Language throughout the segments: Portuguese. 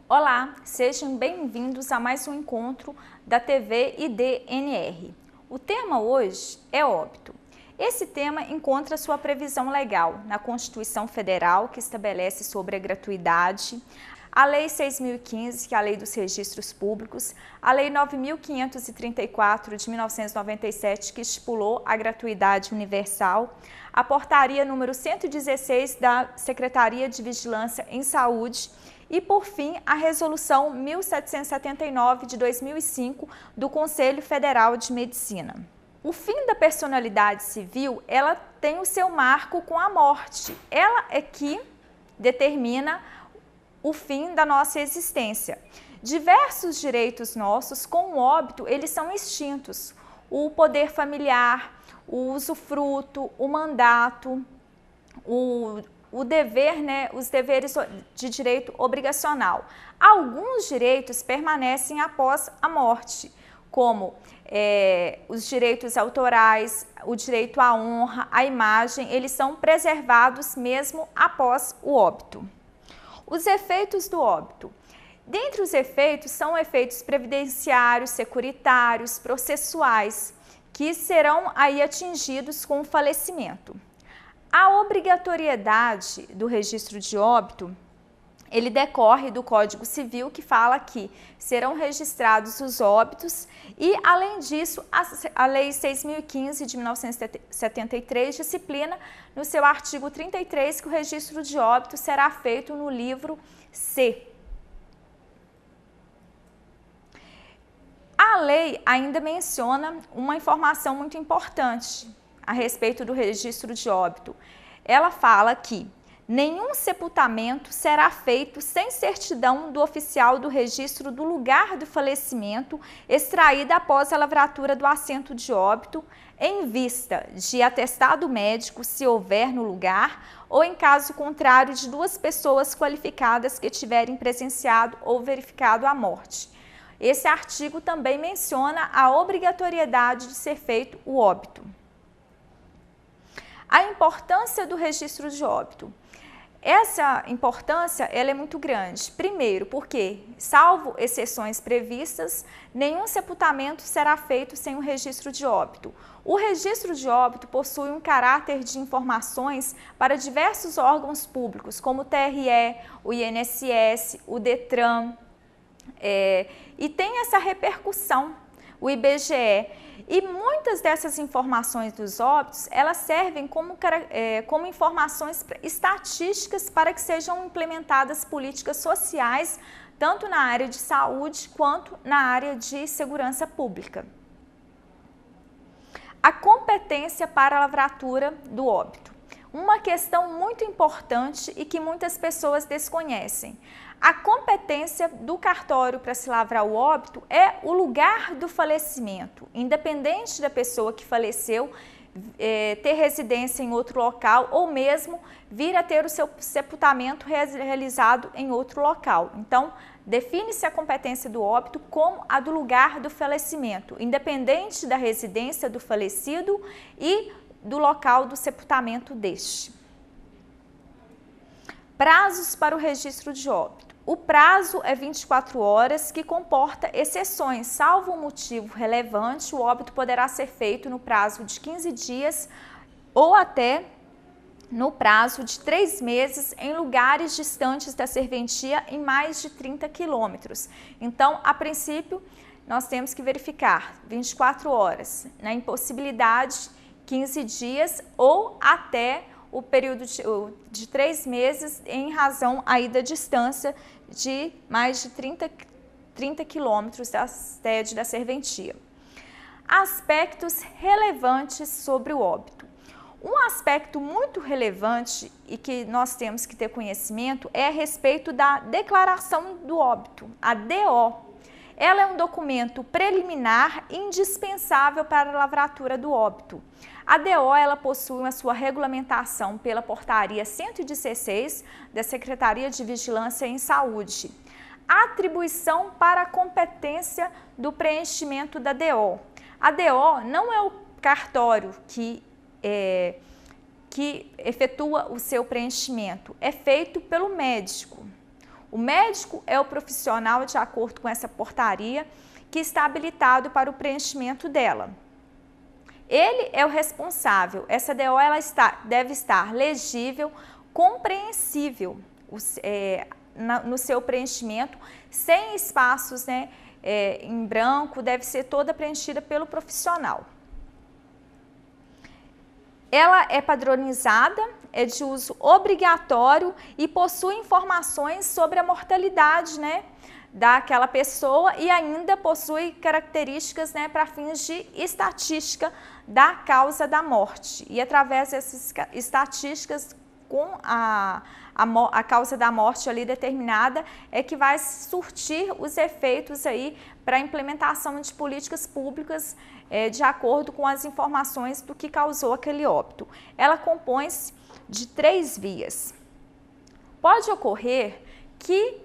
Olá, sejam bem-vindos a mais um encontro da TV IDNR. O tema hoje é óbito. Esse tema encontra sua previsão legal na Constituição Federal, que estabelece sobre a gratuidade, a Lei 6.015, que é a Lei dos Registros Públicos, a Lei 9.534 de 1997, que estipulou a gratuidade universal, a Portaria número 116 da Secretaria de Vigilância em Saúde e, por fim, a Resolução 1779 de 2005 do Conselho Federal de Medicina. O fim da personalidade civil, ela tem o seu marco com a morte. Ela é que determina o fim da nossa existência. Diversos direitos nossos, com o óbito, eles são extintos. O poder familiar, o usufruto, o mandato, o dever, os deveres de direito obrigacional. Alguns direitos permanecem após a morte, como os direitos autorais, o direito à honra, à imagem, eles são preservados mesmo após o óbito. Os efeitos do óbito. Dentre os efeitos são efeitos previdenciários, securitários, processuais, que serão aí atingidos com o falecimento. A obrigatoriedade do registro de óbito, ele decorre do Código Civil, que fala que serão registrados os óbitos e, além disso, a Lei 6.015 de 1973 disciplina no seu artigo 33 que o registro de óbito será feito no livro C. A lei ainda menciona uma informação muito importante a respeito do registro de óbito. Ela fala que nenhum sepultamento será feito sem certidão do oficial do registro do lugar do falecimento extraída após a lavratura do assento de óbito, em vista de atestado médico, se houver no lugar, ou em caso contrário de duas pessoas qualificadas que tiverem presenciado ou verificado a morte. Esse artigo também menciona a obrigatoriedade de ser feito o óbito. A importância do registro de óbito. Essa importância ela é muito grande. Primeiro, porque, salvo exceções previstas, nenhum sepultamento será feito sem o registro de óbito. O registro de óbito possui um caráter de informações para diversos órgãos públicos, como o TRE, o INSS, o DETRAN, e tem essa repercussão, o IBGE. E muitas dessas informações dos óbitos, elas servem como informações estatísticas para que sejam implementadas políticas sociais, tanto na área de saúde quanto na área de segurança pública. A competência para a lavratura do óbito. Uma questão muito importante e que muitas pessoas desconhecem. A competência do cartório para se lavrar o óbito é o lugar do falecimento, independente da pessoa que faleceu ter residência em outro local ou mesmo vir a ter o seu sepultamento realizado em outro local. Então, define-se a competência do óbito como a do lugar do falecimento, independente da residência do falecido e do local do sepultamento deste. Prazos para o registro de óbito. O prazo é 24 horas, que comporta exceções. Salvo um motivo relevante, o óbito poderá ser feito no prazo de 15 dias ou até no prazo de 3 meses em lugares distantes da serventia em mais de 30 quilômetros. Então, a princípio, nós temos que verificar 24 horas. Na impossibilidade, 15 dias ou até o período de 3 meses em razão aí da distância de mais de 30 quilômetros da sede da serventia. Aspectos relevantes sobre o óbito. Um aspecto muito relevante e que nós temos que ter conhecimento é a respeito da declaração do óbito, a DO. Ela é um documento preliminar indispensável para a lavratura do óbito. A DO ela possui a sua regulamentação pela Portaria 116 da Secretaria de Vigilância em Saúde. Atribuição para a competência do preenchimento da DO. A DO não é o cartório que efetua o seu preenchimento, é feito pelo médico. O médico é o profissional, de acordo com essa portaria, que está habilitado para o preenchimento dela. Ele é o responsável. Essa DO deve estar legível, compreensível no seu preenchimento, sem espaços, né, em branco, deve ser toda preenchida pelo profissional. Ela é padronizada, é de uso obrigatório e possui informações sobre a mortalidade, né, daquela pessoa e ainda possui características, né, para fins de estatística da causa da morte. E através dessas estatísticas, com a causa da morte ali determinada, é que vai surtir os efeitos aí para a implementação de políticas públicas de acordo com as informações do que causou aquele óbito. Ela compõe-se de 3 vias. Pode ocorrer que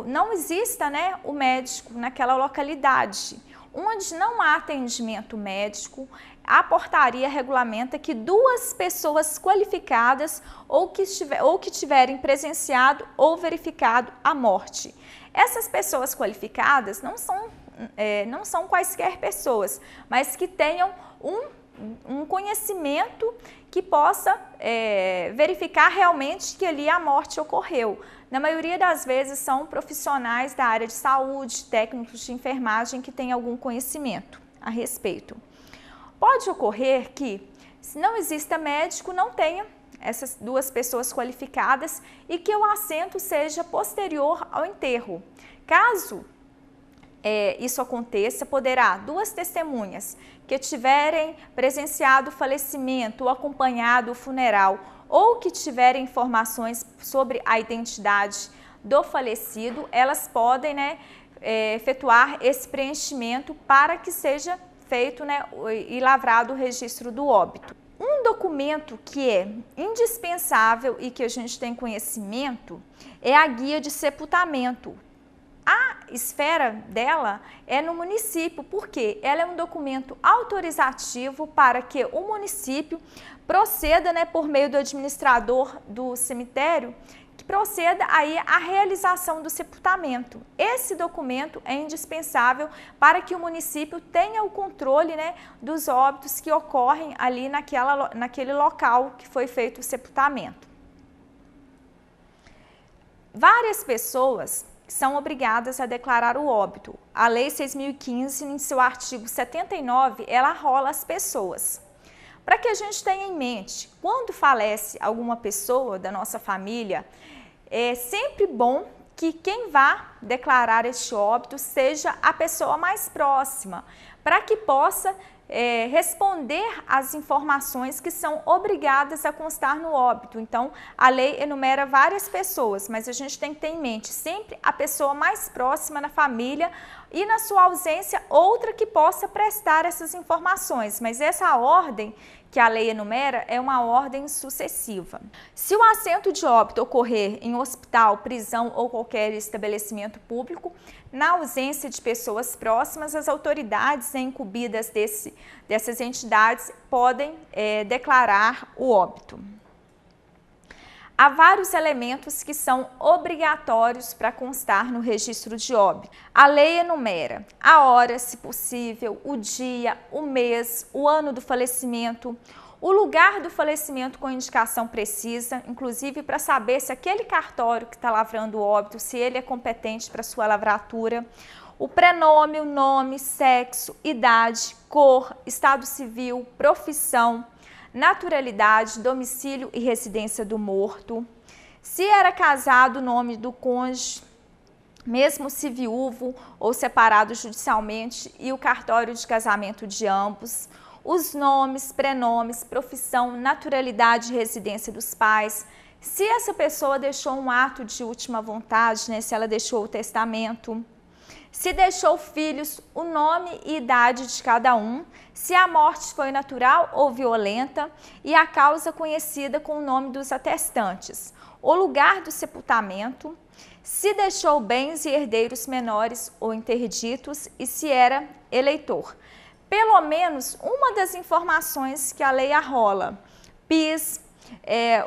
não exista, né, o médico naquela localidade. Onde não há atendimento médico, a portaria regulamenta que 2 pessoas qualificadas ou que tiverem presenciado ou verificado a morte. Essas pessoas qualificadas não são quaisquer pessoas, mas que tenham um conhecimento que possa verificar realmente que ali a morte ocorreu. Na maioria das vezes são profissionais da área de saúde, técnicos de enfermagem que têm algum conhecimento a respeito. Pode ocorrer que, se não exista médico, não tenha essas 2 pessoas qualificadas e que o assento seja posterior ao enterro. Caso isso aconteça, poderá 2 testemunhas que tiverem presenciado o falecimento ou acompanhado o funeral ou que tiverem informações sobre a identidade do falecido, elas podem, né, efetuar esse preenchimento para que seja feito, né, e lavrado o registro do óbito. Um documento que é indispensável e que a gente tem conhecimento é a guia de sepultamento. A esfera dela é no município, porque ela é um documento autorizativo para que o município proceda, né, por meio do administrador do cemitério, que proceda aí a realização do sepultamento. Esse documento é indispensável para que o município tenha o controle, né, dos óbitos que ocorrem ali naquele local que foi feito o sepultamento. Várias pessoas são obrigadas a declarar o óbito. A Lei 6.015, em seu artigo 79, ela rola as pessoas. Para que a gente tenha em mente, quando falece alguma pessoa da nossa família, é sempre bom que quem vá declarar este óbito seja a pessoa mais próxima, para que possa responder às informações que são obrigadas a constar no óbito. Então, a lei enumera várias pessoas, mas a gente tem que ter em mente sempre a pessoa mais próxima na família e, na sua ausência, outra que possa prestar essas informações. Mas essa ordem que a lei enumera é uma ordem sucessiva. Se o assento de óbito ocorrer em hospital, prisão ou qualquer estabelecimento público, na ausência de pessoas próximas, as autoridades incumbidas dessas entidades podem declarar o óbito. Há vários elementos que são obrigatórios para constar no registro de óbito. A lei enumera a hora, se possível, o dia, o mês, o ano do falecimento, o lugar do falecimento com indicação precisa, inclusive para saber se aquele cartório que está lavrando o óbito, se ele é competente para sua lavratura, o prenome, o nome, sexo, idade, cor, estado civil, profissão, naturalidade, domicílio e residência do morto, se era casado, o nome do cônjuge, mesmo se viúvo ou separado judicialmente, e o cartório de casamento de ambos, os nomes, prenomes, profissão, naturalidade e residência dos pais, se essa pessoa deixou um ato de última vontade, né, se ela deixou o testamento, se deixou filhos, o nome e idade de cada um, se a morte foi natural ou violenta e a causa conhecida com o nome dos atestantes, o lugar do sepultamento, se deixou bens e herdeiros menores ou interditos e se era eleitor. Pelo menos uma das informações que a lei arrola: PIS,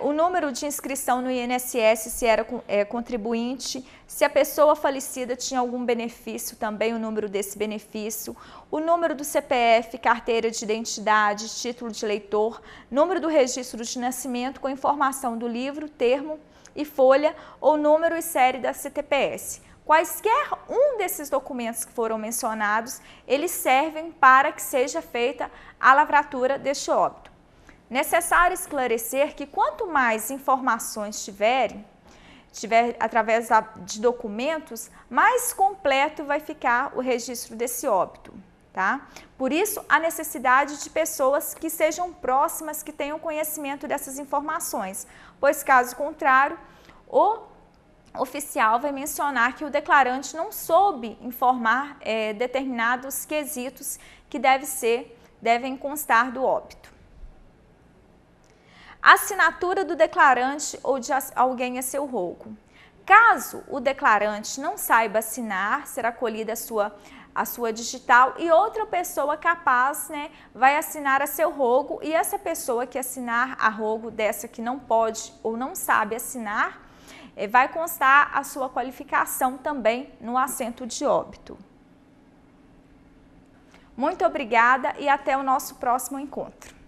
o número de inscrição no INSS, se era contribuinte, se a pessoa falecida tinha algum benefício, também o número desse benefício, o número do CPF, carteira de identidade, título de eleitor, número do registro de nascimento com informação do livro, termo e folha ou número e série da CTPS. Quaisquer um desses documentos que foram mencionados, eles servem para que seja feita a lavratura deste óbito. Necessário esclarecer que quanto mais informações tiver através de documentos, mais completo vai ficar o registro desse óbito, tá? Por isso, a necessidade de pessoas que sejam próximas, que tenham conhecimento dessas informações, pois caso contrário, o oficial vai mencionar que o declarante não soube informar determinados quesitos que devem constar do óbito. Assinatura do declarante ou de alguém a seu rogo. Caso o declarante não saiba assinar, será colhida a sua digital e outra pessoa capaz, vai assinar a seu rogo, e essa pessoa que assinar a rogo dessa que não pode ou não sabe assinar, vai constar a sua qualificação também no assento de óbito. Muito obrigada e até o nosso próximo encontro.